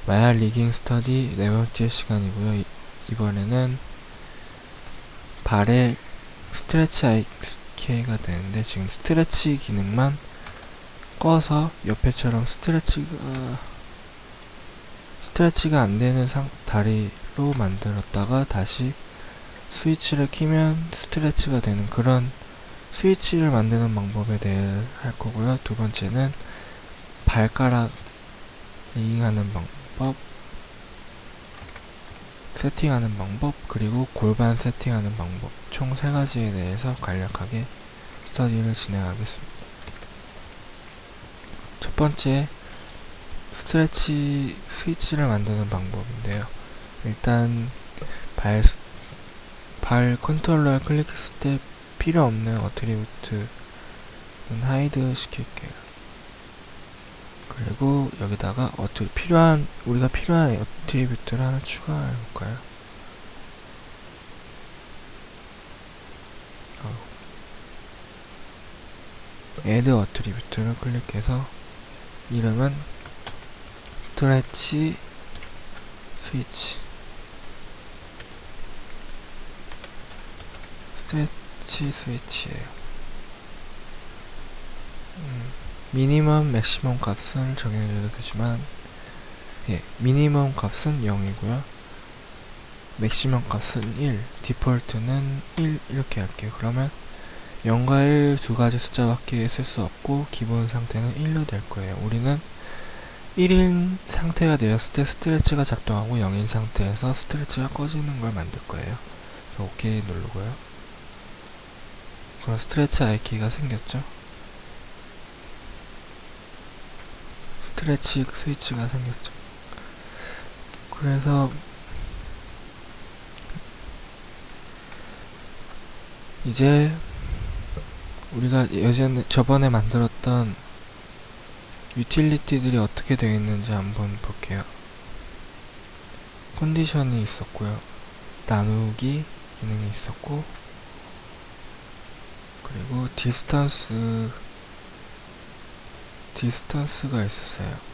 마야 리깅 스터디 네 번째 시간이고요. 이번에는 발의 스트레치 IK가 되는데, 지금 스트레치 기능만 꺼서 옆에처럼 스트레치가 안 되는 다리로 만들었다가 다시 스위치를 키면 스트레치가 되는 그런 스위치를 만드는 방법에 대해 할 거고요. 두 번째는 발가락 리깅하는 방법, 세팅하는 방법, 그리고 골반 세팅하는 방법, 총 3가지에 대해서 간략하게 스터디를 진행하겠습니다. 첫 번째, 스트레치 스위치를 만드는 방법인데요. 일단 발 컨트롤러를 클릭했을 때 필요 없는 어트리뷰트는 하이드 시킬게요. 그리고 여기다가 우리가 필요한 어트리뷰트를 하나 추가해 볼까요? add 어트리뷰트를 클릭해서 이름은 스트레치 스위치예요. 미니멈 맥시멈 값을 정해줘도 되지만, 미니멈 값은 0이고요 맥시멈 값은 1, 디폴트는 1 이렇게 할게요. 그러면 0과 1 두 가지 숫자밖에 쓸 수 없고 기본 상태는 1로 될 거예요. 우리는 1인 상태가 되었을 때 스트레치가 작동하고 0인 상태에서 스트레치가 꺼지는 걸 만들 거예요. 그래서 OK 누르고요. 그럼 스트레치 IK가 생겼죠? 스트레치 스위치가 생겼죠. 그래서 이제 우리가 저번에 만들었던 유틸리티들이 어떻게 되어 있는지 한번 볼게요. 컨디션이 있었고요. 나누기 기능이 있었고, 그리고 디스턴스가 있었어요.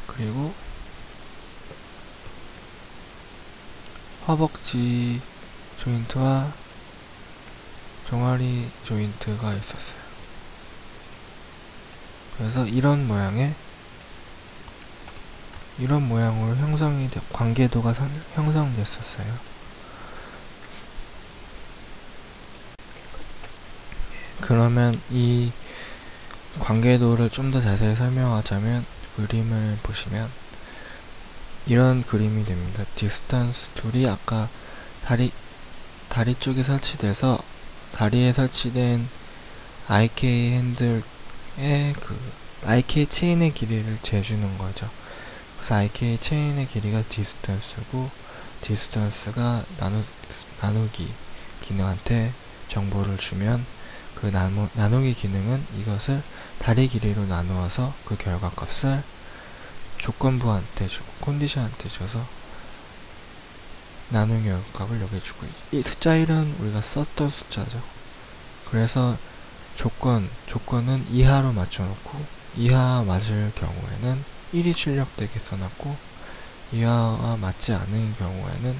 그리고 허벅지 조인트와 종아리 조인트가 있었어요. 그래서 이런 모양으로 관계도가 형성됐었어요. 그러면 이 관계도를 좀 더 자세히 설명하자면, 그림을 보시면 이런 그림이 됩니다. 디스턴스 툴이 아까 다리 쪽에 설치돼서 다리에 설치된 IK 핸들의 IK 체인의 길이를 재주는 거죠. 그래서 IK 체인의 길이가 디스턴스고, 디스턴스가 나누기 기능한테 정보를 주면 그 나누기 기능은 이것을 다리 길이로 나누어서 그 결과값을 조건부한테 주고 컨디션한테 줘서 나누기 결과값을 여기 주고, 이 숫자 1은 우리가 썼던 숫자죠. 그래서 조건은 이하로 맞춰놓고, 이하 맞을 경우에는 1이 출력되게 써놨고, 이하와 맞지 않은 경우에는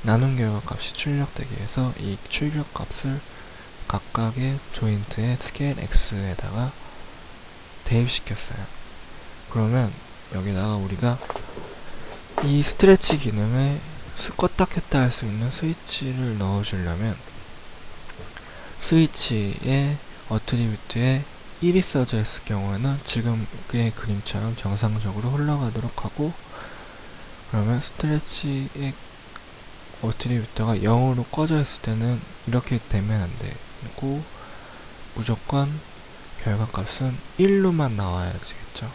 나눈 결과값이 출력되게 해서 이 출력값을 각각의 조인트의 스케일 X에다가 대입시켰어요. 그러면 여기다가 우리가 이 스트레치 기능에 껐다 켰다 할 수 있는 스위치를 넣어주려면, 스위치의 어트리뷰트에 1이 써져 있을 경우에는 지금의 그림처럼 정상적으로 흘러가도록 하고, 그러면 스트레치의 어트리뷰트가 0으로 꺼져 있을 때는 이렇게 되면 안 되고, 무조건 결과값은 1로만 나와야겠죠.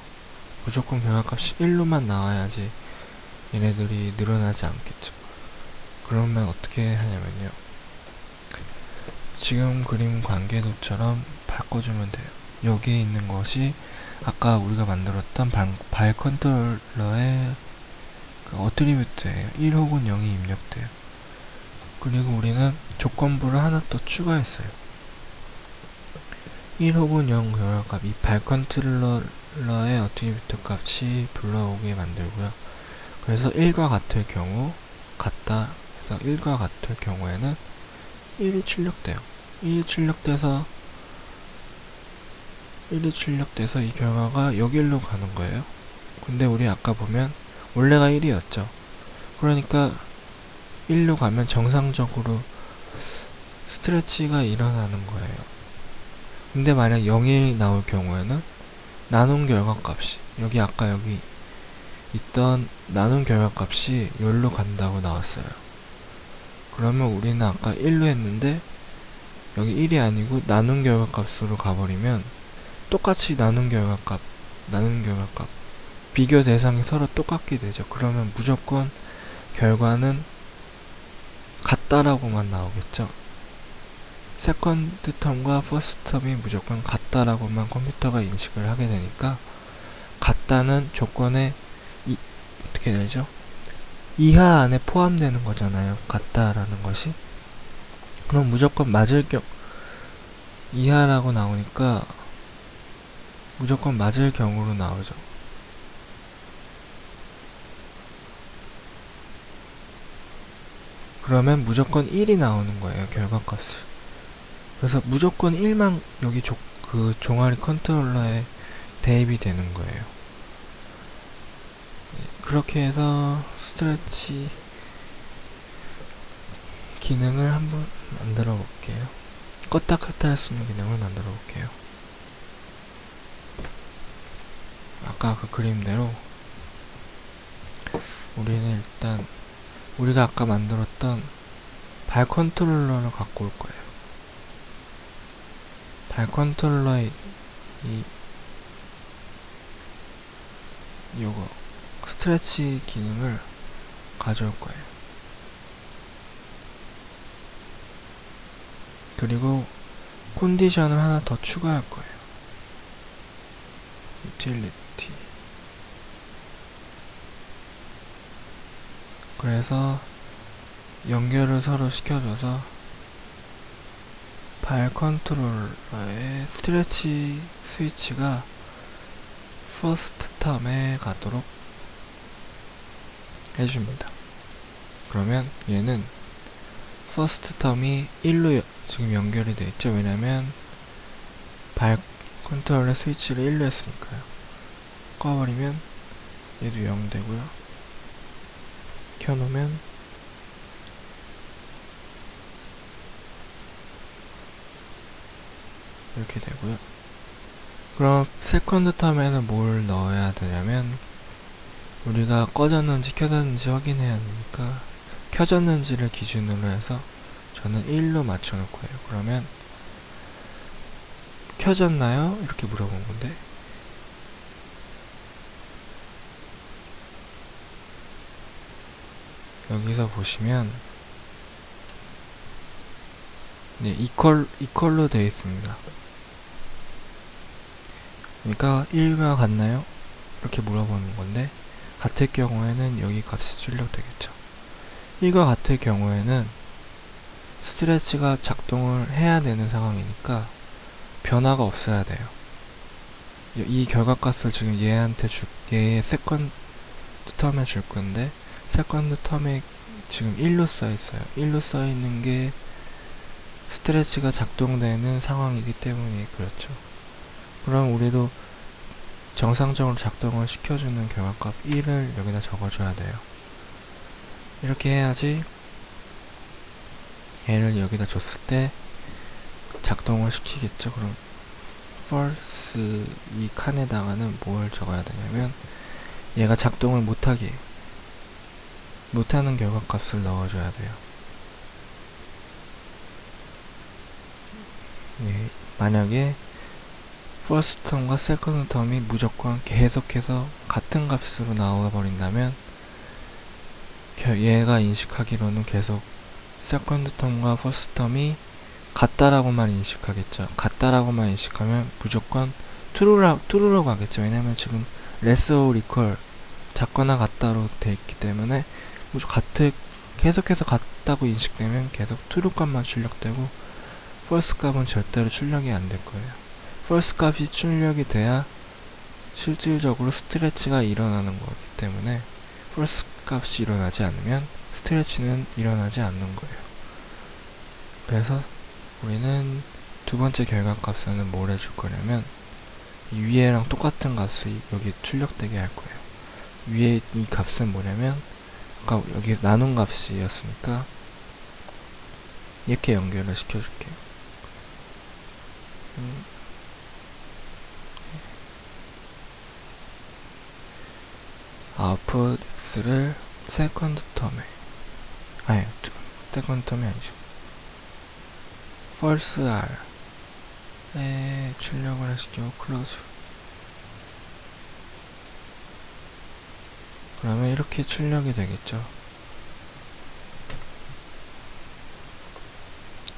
무조건 결과값이 1로만 나와야지 얘네들이 늘어나지 않겠죠. 그러면 어떻게 하냐면요, 지금 그림 관계도처럼 바꿔주면 돼요. 여기에 있는 것이 아까 우리가 만들었던 발 컨트롤러의 그 어트리뷰트예요. 1 혹은 0이 입력돼요. 그리고 우리는 조건부를 하나 더 추가했어요. 1 혹은 0 결과값, 이 발 컨트롤러의 어트리뷰트 값이 불러오게 만들고요. 그래서 1과 같을 경우, 같다 해서 1과 같을 경우에는 1이 출력돼요. 1이 출력돼서 이 결과가 여기로 가는 거예요. 근데 우리 아까 보면 원래가 1이었죠. 그러니까 1로 가면 정상적으로 스트레치가 일어나는 거예요. 근데 만약 0이 나올 경우에는 나눈 결과값이 여기 있던 나눈 결과값이 여기로 간다고 나왔어요. 그러면 우리는 아까 1로 했는데 여기 1이 아니고 나눈 결과값으로 가버리면 똑같이 나눈 결과값 비교 대상이 서로 똑같게 되죠. 그러면 무조건 결과는 같다라고만 나오겠죠. 세컨드 텀과 퍼스트 텀이 무조건 같다라고만 컴퓨터가 인식을 하게 되니까 같다는 조건에 어떻게 되죠? 이하 안에 포함되는 거잖아요. 같다라는 것이. 그럼 무조건 맞을 이하라고 나오니까 무조건 맞을 경우로 나오죠. 그러면 무조건 1이 나오는 거예요. 결과값을. 그래서 무조건 1만 여기 그 종아리 컨트롤러에 대입이 되는 거예요. 그렇게 해서 스트레치 기능을 한번 만들어 볼게요. 껐다 켰다 할 수 있는 기능을 만들어 볼게요. 아까 그 그림대로 우리는 일단 우리가 아까 만들었던 발 컨트롤러를 갖고 올 거예요. 발 컨트롤러의 요거 스트레치 기능을 가져올 거예요. 그리고 컨디션을 하나 더 추가할 거예요. 유틸리티. 그래서 연결을 서로 시켜줘서 발 컨트롤러의 스트레치 스위치가 퍼스트 텀에 가도록 해줍니다. 그러면 얘는 퍼스트 텀이 1로 지금 연결이 되어 있죠. 왜냐면 발 컨트롤러 스위치를 1로 했으니까요. 꺼버리면 얘도 0 되고요. 켜놓으면 이렇게 되고요. 그럼 세컨드 텀에는 뭘 넣어야 되냐면 우리가 꺼졌는지 켜졌는지 확인해야 하니까 켜졌는지를 기준으로 해서 저는 1로 맞춰놓을 거예요. 그러면 켜졌나요? 이렇게 물어본 건데 여기서 보시면 네, 이퀄로 되어 있습니다. 그러니까 1과 같나요? 이렇게 물어보는 건데 같을 경우에는 여기 값이 출력되겠죠. 1과 같을 경우에는 스트레치가 작동을 해야 되는 상황이니까 변화가 없어야 돼요. 이 결과값을 지금 얘의 세컨드 텀에 줄 건데 세컨드 텀에 지금 1로 써 있어요. 1로 써 있는 게 스트레치가 작동되는 상황이기 때문에 그렇죠. 그럼 우리도 정상적으로 작동을 시켜주는 결과값 1을 여기다 적어줘야 돼요. 이렇게 해야지 얘를 여기다 줬을 때 작동을 시키겠죠. 그럼 false 이 칸에다가는 뭘 적어야 되냐면 얘가 작동을 못하는 결과값을 넣어줘야 돼요. 예, 만약에 first 텀과 second 텀이 무조건 계속해서 같은 값으로 나와버린다면 얘가 인식하기로는 계속 second 텀과 first 텀이 같다라고만 인식하겠죠. 같다라고만 인식하면 무조건 true로 가겠죠. 왜냐면 지금 less or equal 작거나 같다로 돼 있기 때문에 무조건 계속해서 같다고 인식되면 계속 true 값만 출력되고 false 값은 절대로 출력이 안 될 거예요. false 값이 출력이 돼야 실질적으로 스트레치가 일어나는 거기 때문에 false 값이 일어나지 않으면 스트레치는 일어나지 않는 거예요. 그래서 우리는 두 번째 결과값에는 뭘 해줄 거냐면 이 위에랑 똑같은 값이 여기 출력되게 할 거예요. 위에 이 값은 뭐냐면 아까 여기 나눈 값이었으니까 이렇게 연결을 시켜줄게요. output x를 second term에 second term이 아니죠. false r에 출력을 시키고 close. 그러면 이렇게 출력이 되겠죠.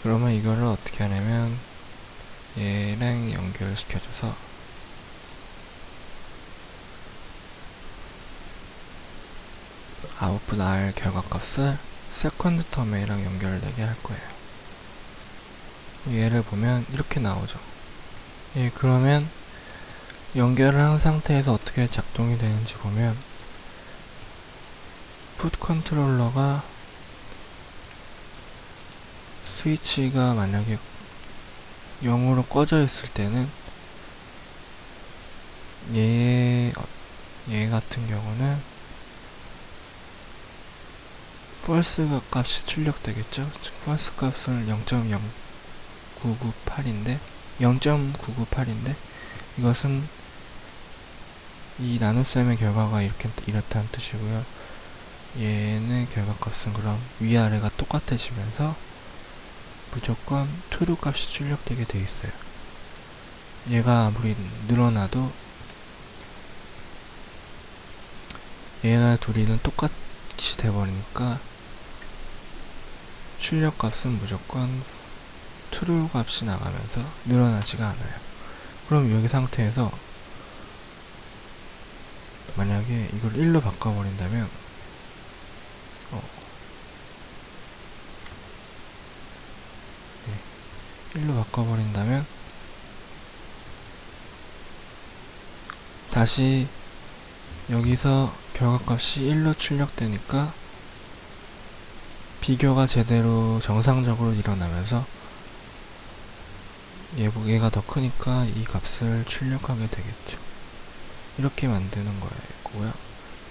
그러면 이거를 어떻게 하냐면 얘랑 연결시켜줘서 output r 결과값을 second term이랑 연결되게 할 거예요. 얘를 보면 이렇게 나오죠. 예, 그러면 연결을 한 상태에서 어떻게 작동이 되는지 보면 풋 컨트롤러가 스위치가 만약에 0으로 꺼져 있을 때는 얘 같은 경우는 false 값이 출력되겠죠. 즉 false 값은 0.998인데 이것은 이 나눗셈의 결과가 이렇다는 뜻이고요. 얘는 결과값은 그럼 위아래가 똑같아지면서 무조건 true 값이 출력되게 돼 있어요. 얘가 아무리 늘어나도 얘나 둘이는 똑같이 돼버리니까 출력 값은 무조건 true 값이 나가면서 늘어나지가 않아요. 그럼 여기 상태에서 만약에 이걸 1로 바꿔버린다면 네, 1로 바꿔버린다면 다시 여기서 결과값이 1로 출력되니까 비교가 제대로 정상적으로 일어나면서 얘가 더 크니까 이 값을 출력하게 되겠죠. 이렇게 만드는 거고요.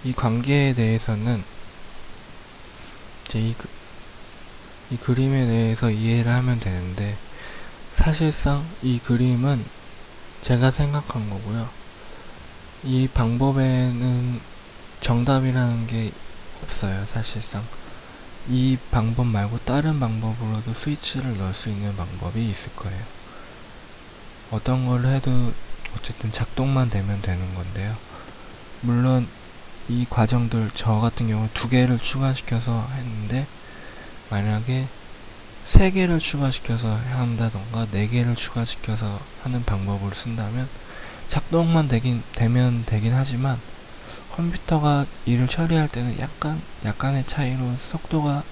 이 관계에 대해서는 이제 이 그림에 대해서 이해를 하면 되는데 사실상 이 그림은 제가 생각한 거고요. 이 방법에는 정답이라는 게 없어요. 사실상 이 방법 말고 다른 방법으로도 스위치를 넣을 수 있는 방법이 있을 거예요. 어떤 걸 해도 어쨌든 작동만 되면 되는 건데요. 물론 이 과정들 저 같은 경우 2개를 추가시켜서 했는데 만약에 3개를 추가시켜서 한다던가 4개를 추가시켜서 하는 방법을 쓴다면 작동만 되면 되긴 하지만 컴퓨터가 일을 처리할 때는 약간의 차이로 속도가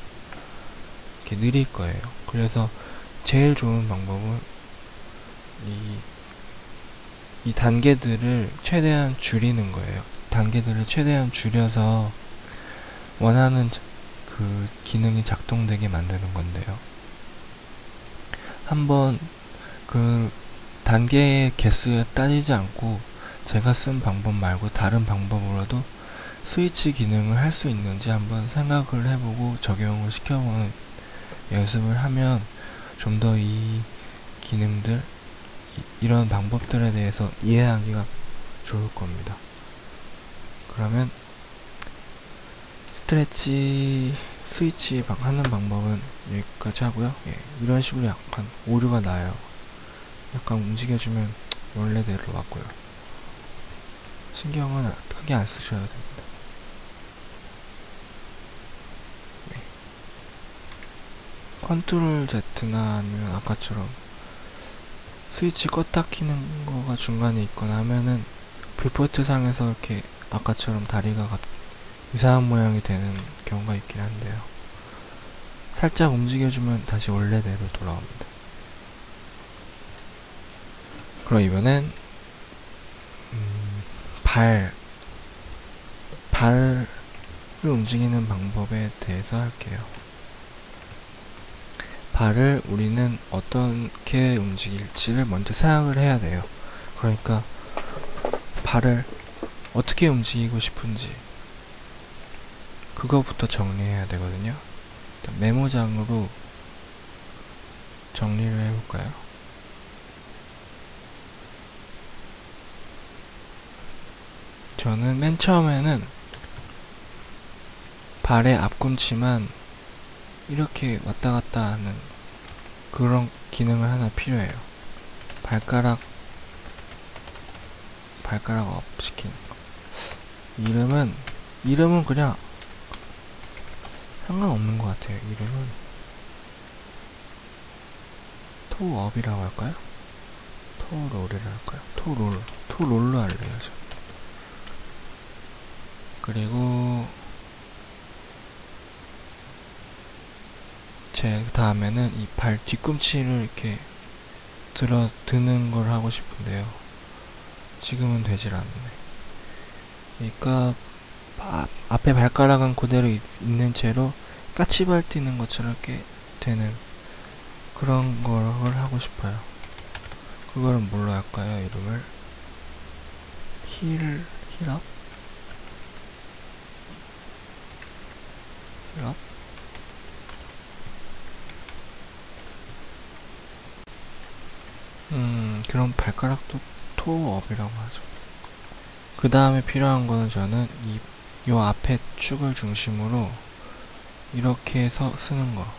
이렇게 느릴 거예요. 그래서 제일 좋은 방법은 이 단계들을 최대한 줄이는 거예요. 단계들을 최대한 줄여서 원하는 그 기능이 작동되게 만드는 건데요. 한번 그 단계의 개수에 따지지 않고 제가 쓴 방법 말고 다른 방법으로도 스위치 기능을 할 수 있는지 한번 생각을 해보고 적용을 시켜보는 연습을 하면 좀 더 이 기능들 이런 방법들에 대해서 이해하기가 좋을 겁니다. 그러면 스위치 하는 방법은 여기까지 하고요. 예, 이런 식으로 약간 오류가 나요. 약간 움직여주면 원래대로 왔고요. 신경은 크게 안 쓰셔야 됩니다. 네. 컨트롤 Z나 아니면 아까처럼 스위치 껐다 키는 거가 중간에 있거나 하면은 뷰포트 상에서 이렇게 아까처럼 다리가 이상한 모양이 되는 경우가 있긴 한데요. 살짝 움직여주면 다시 원래대로 돌아옵니다. 그럼 이번엔 발을 움직이는 방법에 대해서 할게요. 발을 우리는 어떻게 움직일지를 먼저 생각을 해야 돼요. 그러니까 발을 어떻게 움직이고 싶은지 그거부터 정리해야 되거든요. 일단 메모장으로 정리를 해볼까요? 저는 맨 처음에는 발의 앞꿈치만 이렇게 왔다 갔다 하는 그런 기능을 하나 필요해요. 발가락 업 시키는 거. 이름은 그냥 상관없는 것 같아요. 이름은 토업이라고 할까요? 토롤이라고 할까요? 토롤로 할래요. 저. 그리고 제 다음에는 이 발 뒤꿈치를 이렇게 드는 걸 하고 싶은데요. 지금은 되질 않네. 그러니까 앞에 발가락은 그대로 있는 채로 까치발 뛰는 것처럼 이렇게 되는 그런 걸 하고 싶어요. 그걸 뭘로 할까요? 이름을 힐업? 그럼 발가락도 토업이라고 하죠. 그 다음에 필요한 거는 저는 요 앞에 축을 중심으로 이렇게 해서 쓰는 거.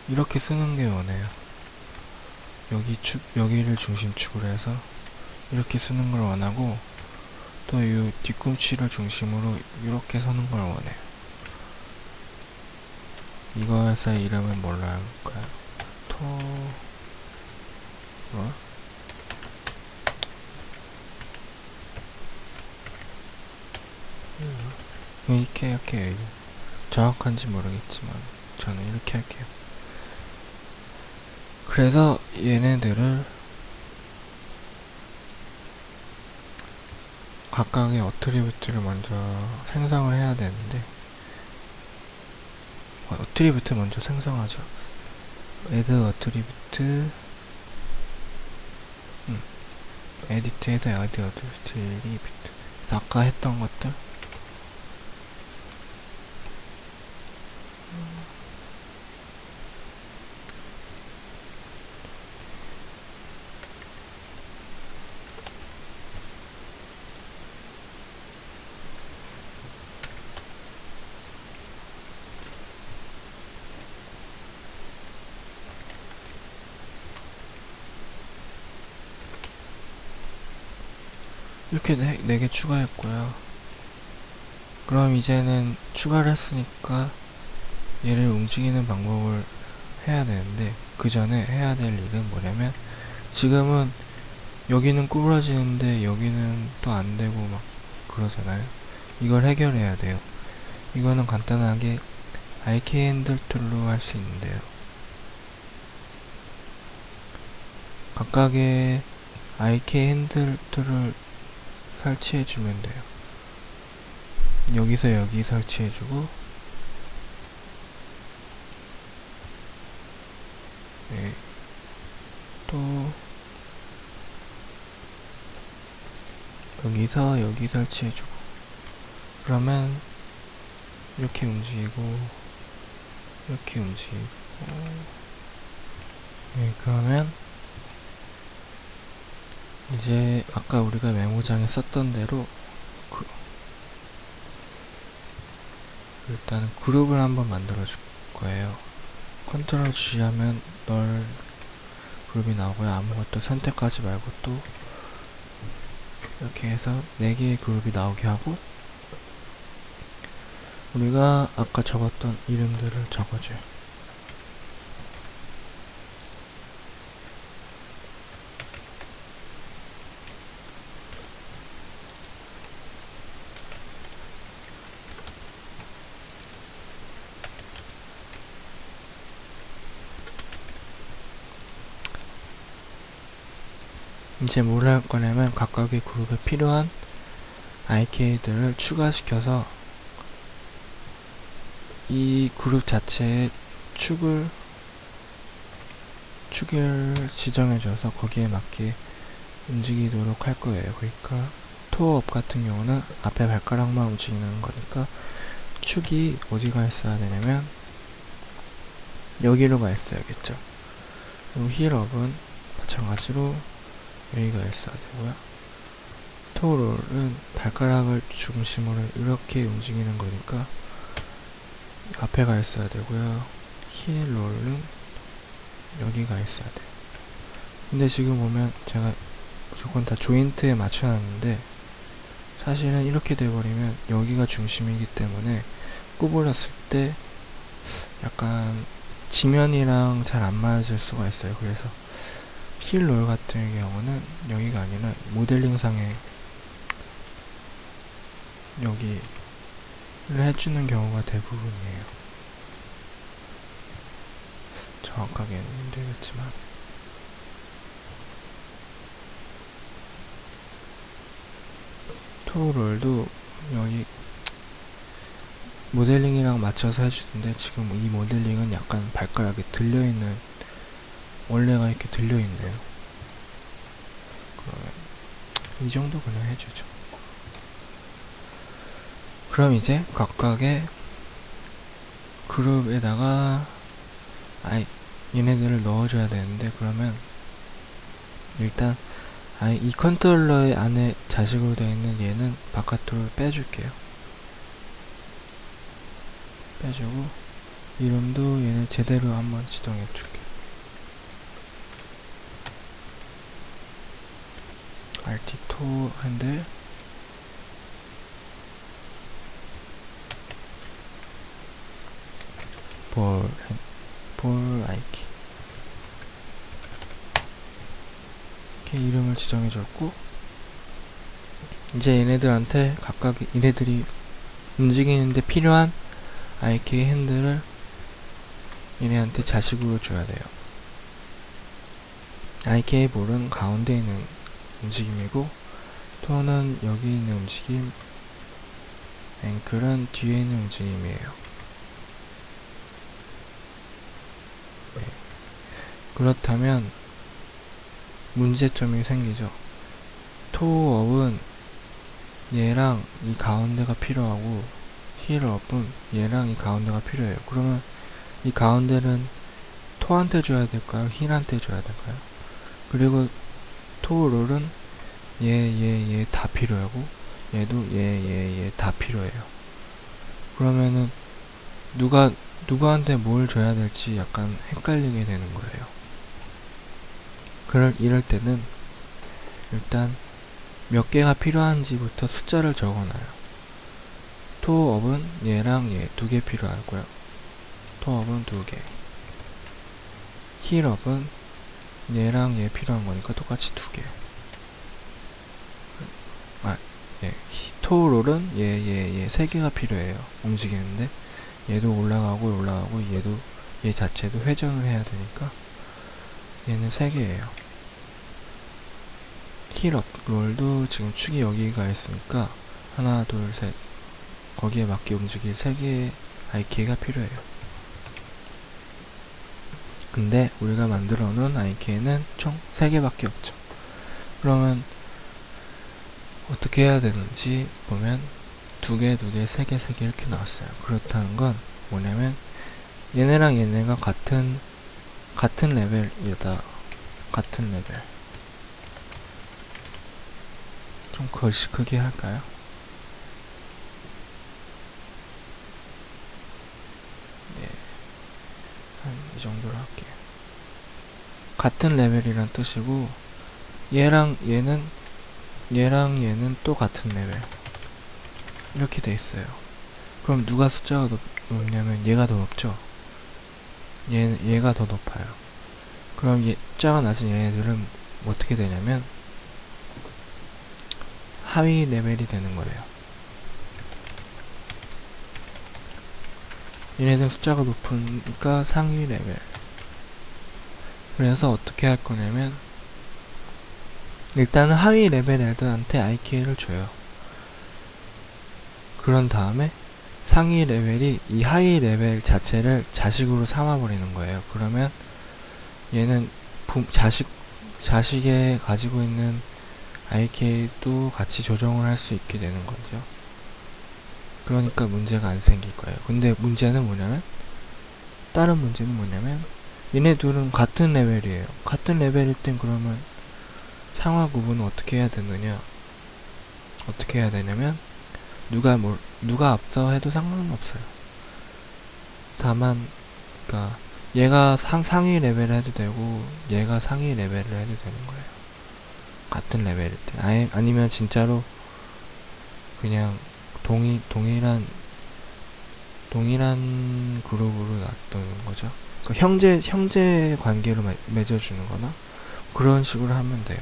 이렇게 쓰는 게 원해요. 여기를 중심축으로 해서 이렇게 쓰는 걸 원하고, 또 이 뒤꿈치를 중심으로 이렇게 서는 걸 원해요. 이거에서의 이름은 뭘로 할까요? 이렇게 할게요. 정확한지 모르겠지만 저는 이렇게 할게요. 그래서 얘네들을 각각의 어트리뷰트를 먼저 생성을 해야 되는데, 어트리뷰트 먼저 생성하죠. add 어트리뷰트, 에디트에서 add 어트리뷰트. 그래서 아까 했던 것들 이렇게 4개 추가했고요. 그럼 이제는 추가를 했으니까 얘를 움직이는 방법을 해야 되는데, 그 전에 해야 될 일은 뭐냐면, 지금은 여기는 구부러지는데 여기는 또 안 되고 막 그러잖아요. 이걸 해결해야 돼요. 이거는 간단하게 IK 핸들 툴로 할 수 있는데요. 각각의 IK 핸들 툴을 설치해주면 돼요. 여기서 여기 설치해주고, 네. 또 여기서 여기 설치해주고, 그러면 이렇게 움직이고 이렇게 움직이고. 네, 그러면 이제 아까 우리가 메모장에 썼던 대로 일단은 그룹을 한번 만들어 줄 거예요. 컨트롤 G 하면 널 그룹이 나오고요. 아무것도 선택하지 말고 또 이렇게 해서 4개의 그룹이 나오게 하고, 우리가 아까 적었던 이름들을 적어줘요. 이제 뭘 할 거냐면 각각의 그룹에 필요한 ik들을 추가시켜서 이 그룹 자체의 축을 지정해줘서 거기에 맞게 움직이도록 할 거예요. 그러니까 토업 같은 경우는 앞에 발가락만 움직이는 거니까 축이 어디가 있어야 되냐면 여기로 가 있어야겠죠. 그리고 힐업은 마찬가지로 여기가 있어야 되고요. 토롤은 발가락을 중심으로 이렇게 움직이는 거니까 앞에 가 있어야 되고요. 힐롤은 여기가 있어야 돼요. 근데 지금 보면 제가 무조건 다 조인트에 맞춰놨는데 사실은 이렇게 돼버리면 여기가 중심이기 때문에 구부렸을 때 약간 지면이랑 잘 안 맞을 수가 있어요. 그래서 힐롤 같은 경우는 여기가 아니라 모델링상에 여기를 해주는 경우가 대부분이에요. 정확하게는 힘들겠지만 토롤도 여기 모델링이랑 맞춰서 해주는데 지금 이 모델링은 약간 발가락에 들려있는 원래가 이렇게 들려있네요. 그러면 이 정도 그냥 해주죠. 그럼 이제 각각의 그룹에다가 얘네들을 넣어줘야 되는데 그러면 일단 이 컨트롤러의 안에 자식으로 되어 있는 얘는 바깥으로 빼줄게요. 빼주고 이름도 얘는 제대로 한번 지정해 줄게요. RT2 핸들 볼 아이키 이렇게 이름을 지정해 줬고 이제 얘네들한테 각각 얘네들이 움직이는데 필요한 IK 핸들을 얘네한테 자식으로 줘야 돼요. IK 볼은 가운데 있는 움직임이고 토는 여기 있는 움직임, 앵클은 뒤에 있는 움직임이에요. 네. 그렇다면 문제점이 생기죠. 토업은 얘랑 이 가운데가 필요하고 힐업은 얘랑 이 가운데가 필요해요. 그러면 이 가운데는 토한테 줘야 될까요? 힐한테 줘야 될까요? 그리고 토롤은 얘 다 필요하고 얘도 얘 다 필요해요. 그러면은 누구한테 뭘 줘야 될지 약간 헷갈리게 되는 거예요. 이럴 때는 일단 몇 개가 필요한지부터 숫자를 적어놔요. 토업은 얘랑 얘 2개 필요하고요. 토업은 2개. 힐업은 얘랑 얘 필요한 거니까 똑같이 2개. 토롤은 얘 3개가 필요해요. 움직이는데 얘도 올라가고 얘도 얘 자체도 회전을 해야 되니까 얘는 3개예요. 힐업 롤도 지금 축이 여기가 있으니까 하나 둘 셋 거기에 맞게 움직일 3개의 IK가 필요해요. 근데 우리가 만들어 놓은 IK는 총 3개밖에 없죠. 그러면 어떻게 해야 되는지 보면 2개, 3개, 3개 이렇게 나왔어요. 그렇다는 건 뭐냐면 얘네랑 얘네가 같은 레벨이다. 같은 레벨. 좀 글씨 크게 할까요? 네, 한 이 정도로 할게요. 같은 레벨이란 뜻이고 얘랑 얘는 또 같은 레벨 이렇게 돼 있어요. 그럼 누가 숫자가 높냐면 얘가 더 높죠? 얘가 더 높아요. 그럼 숫자가 낮은 얘네들은 어떻게 되냐면 하위 레벨이 되는 거예요. 얘네들 숫자가 높으니까 상위 레벨. 그래서 어떻게 할 거냐면 일단은 하위 레벨 애들한테 IK를 줘요. 그런 다음에 상위 레벨이 이 하위 레벨 자체를 자식으로 삼아버리는 거예요. 그러면 얘는 자식에 가지고 있는 IK도 같이 조정을 할 수 있게 되는 거죠. 그러니까 문제가 안 생길 거예요. 근데 문제는 뭐냐면, 다른 문제는 뭐냐면, 얘네 둘은 같은 레벨이에요. 같은 레벨일 땐 그러면 상하 구분은 어떻게 해야 되느냐? 어떻게 해야 되냐면, 누가 앞서 해도 상관은 없어요. 다만, 그니까, 얘가 상위 레벨을 해도 되고, 얘가 상위 레벨을 해도 되는 거예요. 같은 레벨일 때. 아니면 진짜로, 그냥, 동일한 그룹으로 놔두는 거죠. 그러니까 형제 관계로 맺어주는 거나, 그런 식으로 하면 돼요.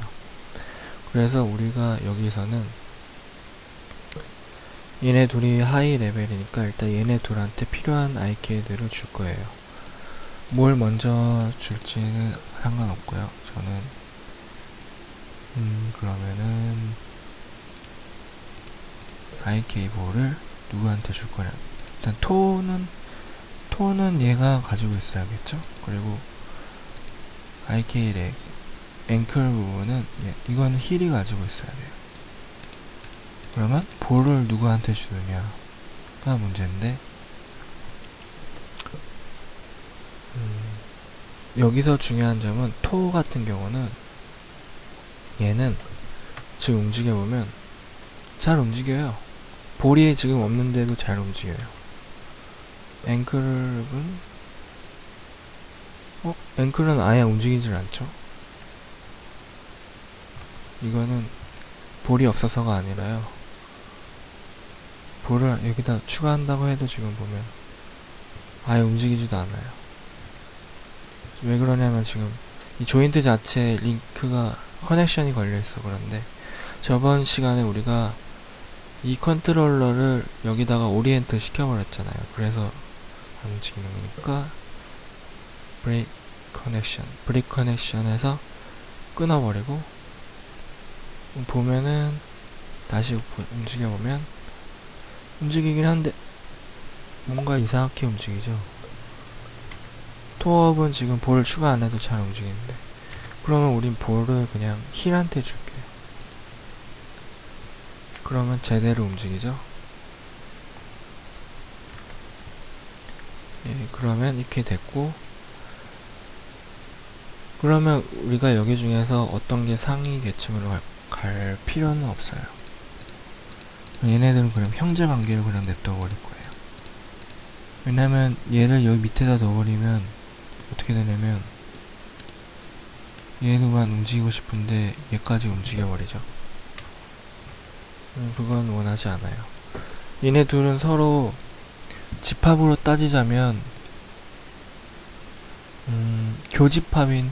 그래서 우리가 여기서는, 얘네 둘이 하이 레벨이니까 일단 얘네 둘한테 필요한 IK들을 줄 거예요. 뭘 먼저 줄지는 상관없고요. 저는 그러면은 IK4를 누구한테 줄 거냐. 일단 토는 얘가 가지고 있어야겠죠. 그리고 IK 앵클 부분은 이거는 힐이 가지고 있어야 돼요. 그러면 볼을 누구한테 주느냐가 문제인데, 여기서 중요한 점은 토 같은 경우는 얘는 지금 움직여보면 잘 움직여요. 볼이 지금 없는데도 잘 움직여요. 앵클은 아예 움직이질 않죠. 이거는 볼이 없어서가 아니라요. 볼을 여기다 추가한다고 해도 지금 보면 아예 움직이지도 않아요. 왜 그러냐면 지금 이 조인트 자체에 링크가 커넥션이 걸려있어. 그런데 저번 시간에 우리가 이 컨트롤러를 여기다가 오리엔트 시켜버렸잖아요. 그래서 안 움직이는 거니까 브레이크 커넥션에서 끊어버리고, 보면은 다시 움직여보면 움직이긴 한데 뭔가 이상하게 움직이죠. 토업은 지금 볼 추가 안 해도 잘 움직이는데, 그러면 우린 볼을 그냥 힐한테 줄게요. 그러면 제대로 움직이죠. 예, 그러면 이렇게 됐고, 그러면 우리가 여기 중에서 어떤 게 상위 계층으로 갈 필요는 없어요. 얘네들은 그럼 형제 관계를 그냥 냅둬 버릴 거예요. 왜냐면 얘를 여기 밑에다 넣어버리면 어떻게 되냐면 얘도만 움직이고 싶은데 얘까지 움직여버리죠. 그건 원하지 않아요. 얘네 둘은 서로 집합으로 따지자면 교집합인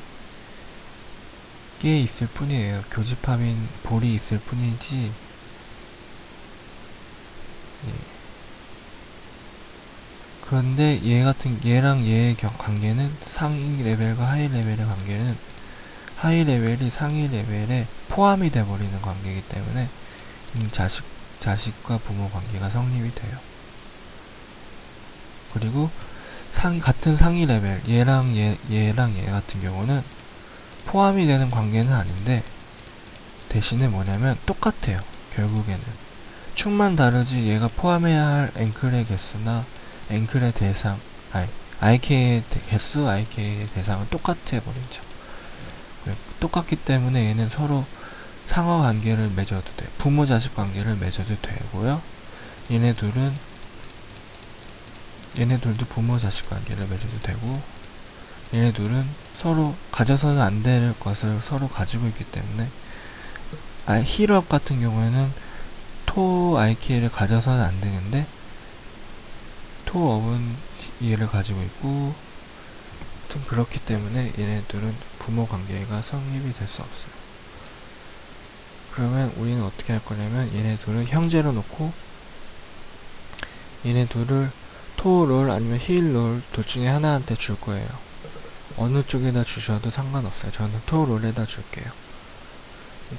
게 있을 뿐이에요. 교집합인 볼이 있을 뿐이지. 예. 그런데 얘랑 얘의 관계는, 상위 레벨과 하위 레벨의 관계는 하위 레벨이 상위 레벨에 포함이 돼버리는 관계이기 때문에 자식과 부모 관계가 성립이 돼요. 그리고 같은 상위 레벨, 얘랑 얘 같은 경우는 포함이 되는 관계는 아닌데, 대신에 뭐냐면 똑같아요. 결국에는 축만 다르지 얘가 포함해야 할 앵클의 개수나 앵클의 대상, IK의 개수, IK의 대상은 똑같아 버리죠. 똑같기 때문에 얘는 서로 상하 관계를 맺어도 돼. 부모 자식 관계를 맺어도 되고요. 얘네들도 부모 자식 관계를 맺어도 되고, 얘네둘은 서로 가져서는 안 될 것을 서로 가지고 있기 때문에, 힐업 같은 경우에는 토 IK를 가져서는 안 되는데, 토업은 얘를 가지고 있고, 아무튼 그렇기 때문에 얘네들은 부모 관계가 성립이 될 수 없어요. 그러면 우리는 어떻게 할 거냐면, 얘네 둘을 형제로 놓고 얘네 둘을 토롤 아니면 힐롤 둘 중에 하나한테 줄 거예요. 어느 쪽에다 주셔도 상관없어요. 저는 토롤에다 줄게요.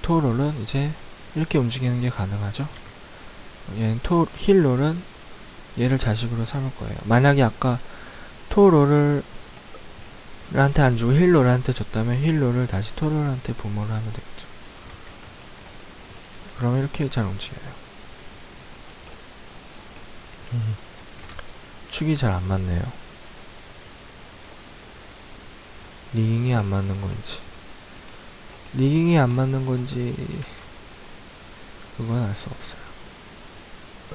토롤은 이제 이렇게 움직이는 게 가능하죠. 얘는 힐롤은 얘를 자식으로 삼을 거예요. 만약에 아까 토롤을 한테 안 주고 힐롤한테 줬다면 힐롤을 다시 토롤한테 부모를 하면 되겠죠. 그러면 이렇게 잘 움직여요. 축이 잘 안 맞네요. 리깅이 안 맞는 건지 리깅이 안 맞는 건지 그건 알 수 없어요.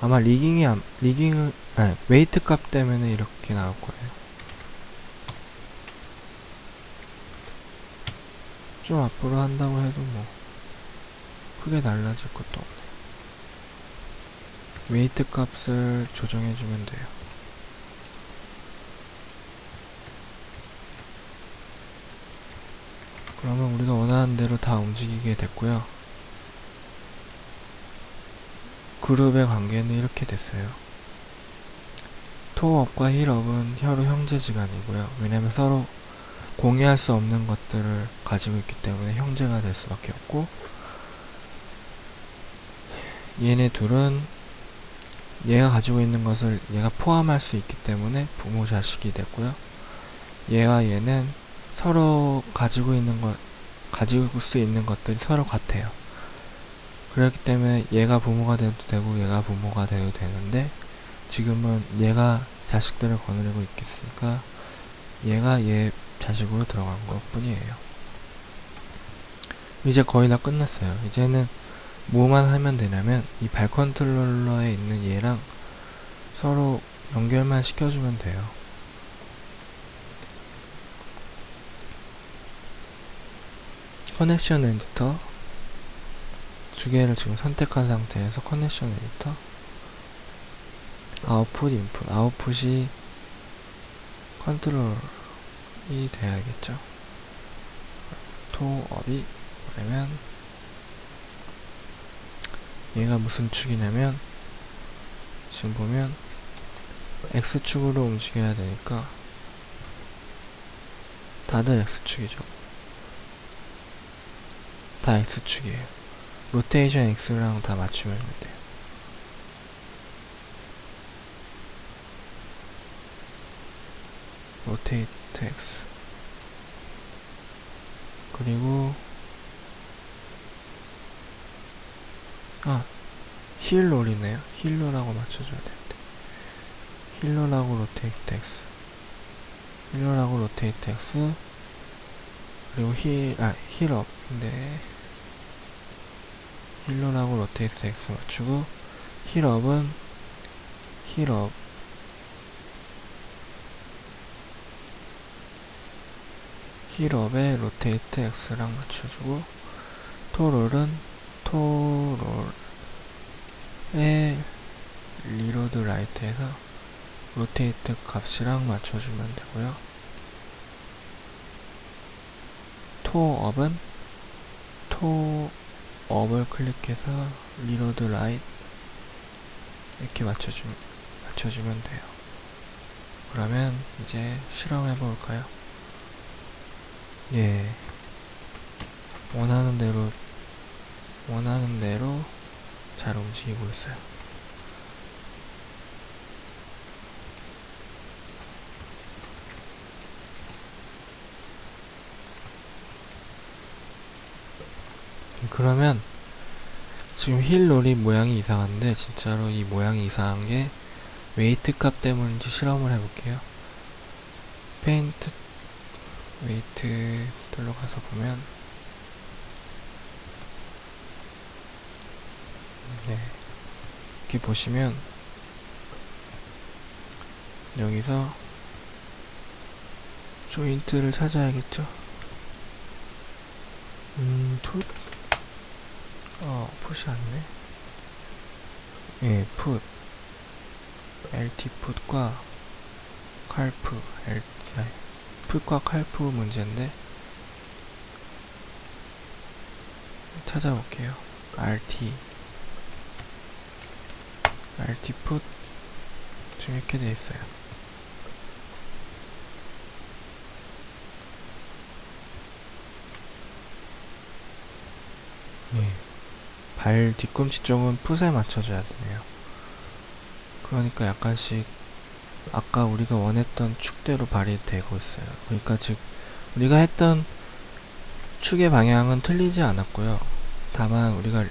아마 웨이트 값 때문에 이렇게 나올 거예요. 좀 앞으로 한다고 해도 뭐 크게 달라질 것도 없네. 웨이트 값을 조정해주면 돼요. 그러면 우리가 원하는 대로 다 움직이게 됐고요. 그룹의 관계는 이렇게 됐어요. 토업과 힐업은 혀로 형제지간이고요. 왜냐면 서로 공유할 수 없는 것들을 가지고 있기 때문에 형제가 될 수밖에 없고, 얘네 둘은 얘가 가지고 있는 것을 얘가 포함할 수 있기 때문에 부모 자식이 됐고요. 얘와 얘는 서로 가지고 수 있는 것들이 서로 같아요. 그렇기 때문에 얘가 부모가 돼도 되고 얘가 부모가 돼도 되는데, 지금은 얘가 자식들을 거느리고 있겠으니까 얘가 얘 자식으로 들어간 것 뿐이에요. 이제 거의 다 끝났어요. 이제는 뭐만 하면 되냐면 이 발 컨트롤러에 있는 얘랑 서로 연결만 시켜주면 돼요. 커넥션 에디터 두 개를 지금 선택한 상태에서 커넥션 에디터, 아웃풋, 인풋, 아웃풋이 컨트롤이 돼야겠죠. 토업이 그러면 얘가 무슨 축이냐면, 지금 보면 X축으로 움직여야 되니까 다들 X축이죠. 다 X축이에요. 로테이션 X랑 다 맞추면 돼요. 로테이트 X. 그리고 힐롤이네요. 힐롤하고 맞춰줘야 되는데, 힐롤하고 로테이트 X, 힐롤하고 로테이트 X, 그리고 힐업인데 힐롤하고 로테이트 X 맞추고, 힐업은 힐업에 로테이트 X랑 맞춰주고, 토롤은 토롤에 리로드 라이트에서 로테이트 값이랑 맞춰주면 되고요. 토업은 토업을 클릭해서 리로드 라이트 이렇게 맞춰주면 돼요. 그러면 이제 실험해 볼까요? 예, 원하는 대로 잘 움직이고 있어요. 그러면 지금 힐롤이 모양이 이상한데, 진짜로 이 모양이 이상한 게 웨이트 값 때문인지 실험을 해볼게요. 페인트 웨이트 들어가서 보면, 네, 이렇게 보시면 여기서 조인트를 찾아야겠죠. 풋이 아니네. 예, LT 풋과 칼프, 풋과 칼프 문제인데, 찾아볼게요. RT 풋 지금 이렇게 돼 있어요. 예, 발 뒤꿈치 쪽은 풋에 맞춰줘야 되네요. 그러니까 약간씩 아까 우리가 원했던 축대로 발이 되고 있어요. 그러니까 즉 우리가 했던 축의 방향은 틀리지 않았고요. 다만 우리가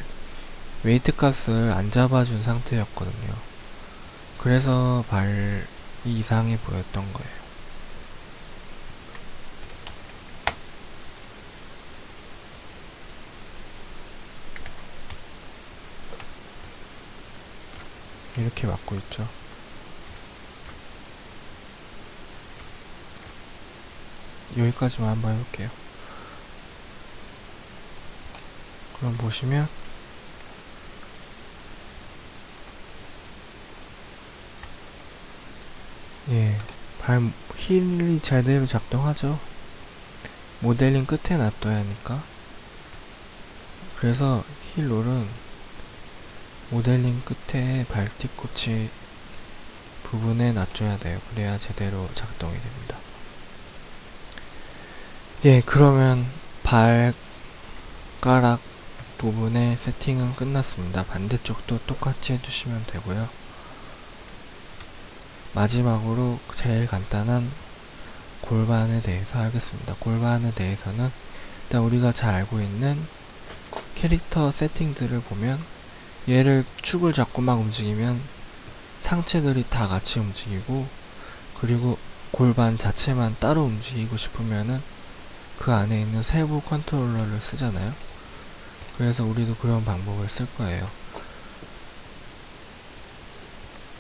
웨이트 값을 안 잡아준 상태였거든요. 그래서 발이 이상해 보였던 거예요. 이렇게 맞고 있죠. 여기까지만 한번 해볼게요. 그럼 보시면 예, 발 힐이 제대로 작동하죠. 모델링 끝에 놔둬야 하니까. 그래서 힐롤은 모델링 끝에 발 뒤꿈치 부분에 놔줘야 돼요. 그래야 제대로 작동이 됩니다. 예, 그러면 발가락 부분의 세팅은 끝났습니다. 반대쪽도 똑같이 해주시면 되고요. 마지막으로 제일 간단한 골반에 대해서 하겠습니다. 골반에 대해서는 일단 우리가 잘 알고 있는 캐릭터 세팅들을 보면 얘를 축을 잡고 막 움직이면 상체들이 다 같이 움직이고, 그리고 골반 자체만 따로 움직이고 싶으면은 그 안에 있는 세부 컨트롤러를 쓰잖아요. 그래서 우리도 그런 방법을 쓸 거예요.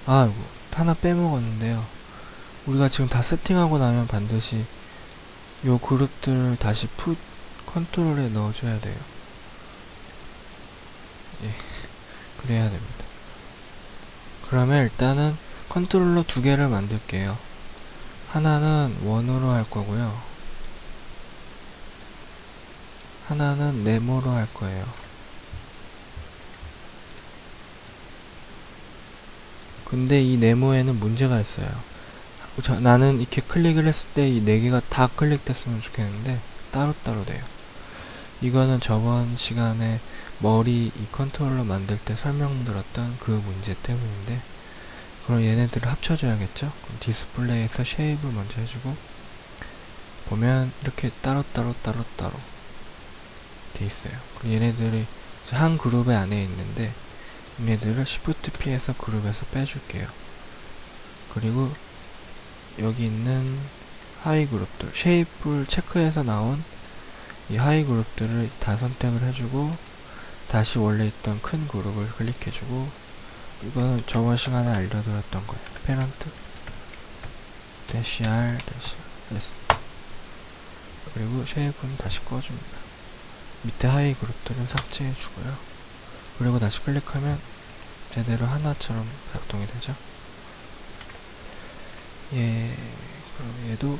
아이고, 하나 빼먹었는데요. 우리가 지금 다 세팅하고 나면 반드시 요 그룹들을 다시 풋 컨트롤에 넣어줘야 돼요. 예, 그래야 됩니다. 그러면 일단은 컨트롤러 두 개를 만들게요. 하나는 원으로 할 거고요. 하나는 네모로 할 거예요. 근데 이 네모에는 문제가 있어요. 나는 이렇게 클릭을 했을 때 이 네 개가 다 클릭됐으면 좋겠는데 따로따로 돼요. 이거는 저번 시간에 머리 이 컨트롤러 만들 때 설명드렸던 그 문제 때문인데, 그럼 얘네들을 합쳐줘야겠죠? 그럼 디스플레이에서 쉐입을 먼저 해주고, 보면 이렇게 따로따로 돼 있어요. 그럼 얘네들이 한 그룹의 안에 있는데 얘네들을 Shift P해서 그룹에서 빼줄게요. 그리고 여기 있는 하위 그룹들, 쉐입을 체크해서 나온 이 하위 그룹들을 다 선택을 해주고, 다시 원래 있던 큰 그룹을 클릭해주고, 이거는 저번 시간에 알려드렸던 거예요. 페런트 -R -S, 그리고 쉐입은 다시 꺼줍니다. 밑에 하위 그룹들은 삭제해주고요. 그리고 다시 클릭하면 제대로 하나처럼 작동이 되죠. 예, 그럼 얘도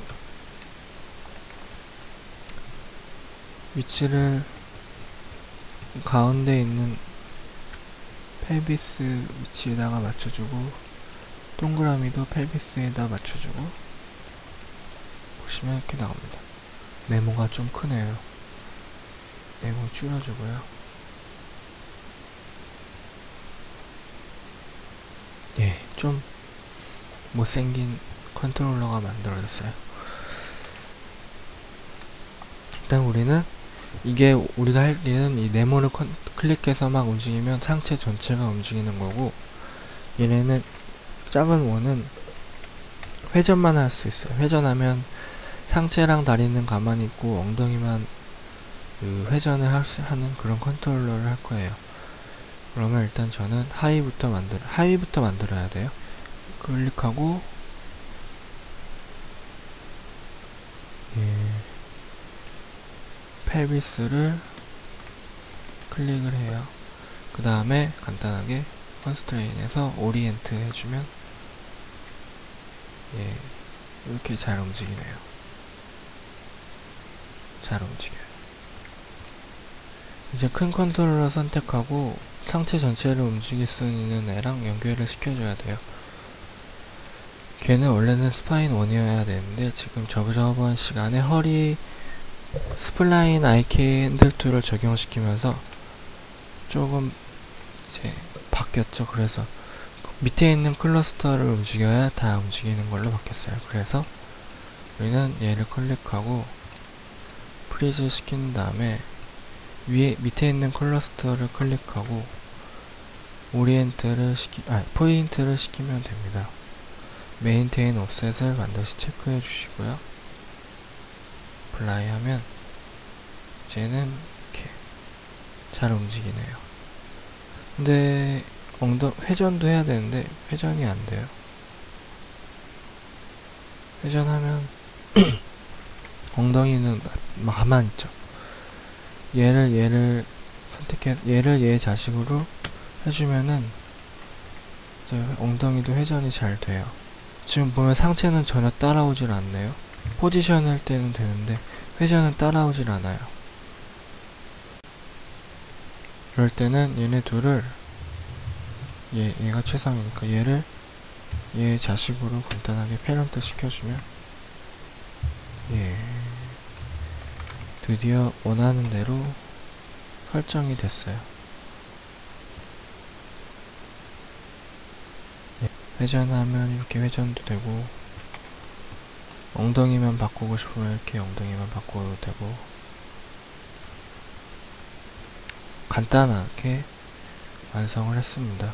위치를 가운데 있는 펠비스 위치에다가 맞춰주고, 동그라미도 펠비스에다 맞춰주고, 보시면 이렇게 나옵니다. 네모가 좀 크네요. 네모 줄여주고요. 예, 좀 못생긴 컨트롤러가 만들어졌어요. 일단 우리는 이게 우리가 할 일은 이 네모를 클릭해서 막 움직이면 상체 전체가 움직이는 거고, 얘네는 작은 원은 회전만 할 수 있어요. 회전하면 상체랑 다리는 가만히 있고 엉덩이만 그 회전을 하는 그런 컨트롤러를 할 거예요. 그러면 일단 저는 하위부터 만들어야 돼요. 클릭하고, 예, 펠비스를 클릭을 해요. 그 다음에 간단하게 컨스트레인에서 오리엔트 해주면, 예, 이렇게 잘 움직이네요. 잘 움직여요. 이제 큰 컨트롤러 선택하고 상체 전체를 움직일 수 있는 애랑 연결을 시켜줘야 돼요. 걔는 원래는 스파인 1이어야 되는데 지금 저번 시간에 허리 스플라인 IK 핸들 툴을 적용시키면서 조금 이제 바뀌었죠. 그래서 밑에 있는 클러스터를 움직여야 다 움직이는 걸로 바뀌었어요. 그래서 우리는 얘를 클릭하고 프리즈 시킨 다음에 밑에 있는 클러스터를 클릭하고 포인트를 시키면 됩니다. 메인테인 옵셋을 반드시 체크해 주시고요. 플라이 하면 이제는 이렇게 잘 움직이네요. 근데 회전도 해야 되는데 회전이 안 돼요. 회전하면 엉덩이는 가만히 있죠. 얘를 선택해 얘를 얘 자식으로 해주면은 이제 엉덩이도 회전이 잘 돼요. 지금 보면 상체는 전혀 따라오질 않네요. 포지션 할 때는 되는데 회전은 따라오질 않아요. 그럴 때는 얘네 둘을 얘가 최상이니까 얘를 얘 자식으로 간단하게 패런트 시켜주면 드디어 원하는 대로 설정이 됐어요. 회전하면 이렇게 회전도 되고 엉덩이만 바꾸고 싶으면 이렇게 엉덩이만 바꿔도 되고 간단하게 완성을 했습니다.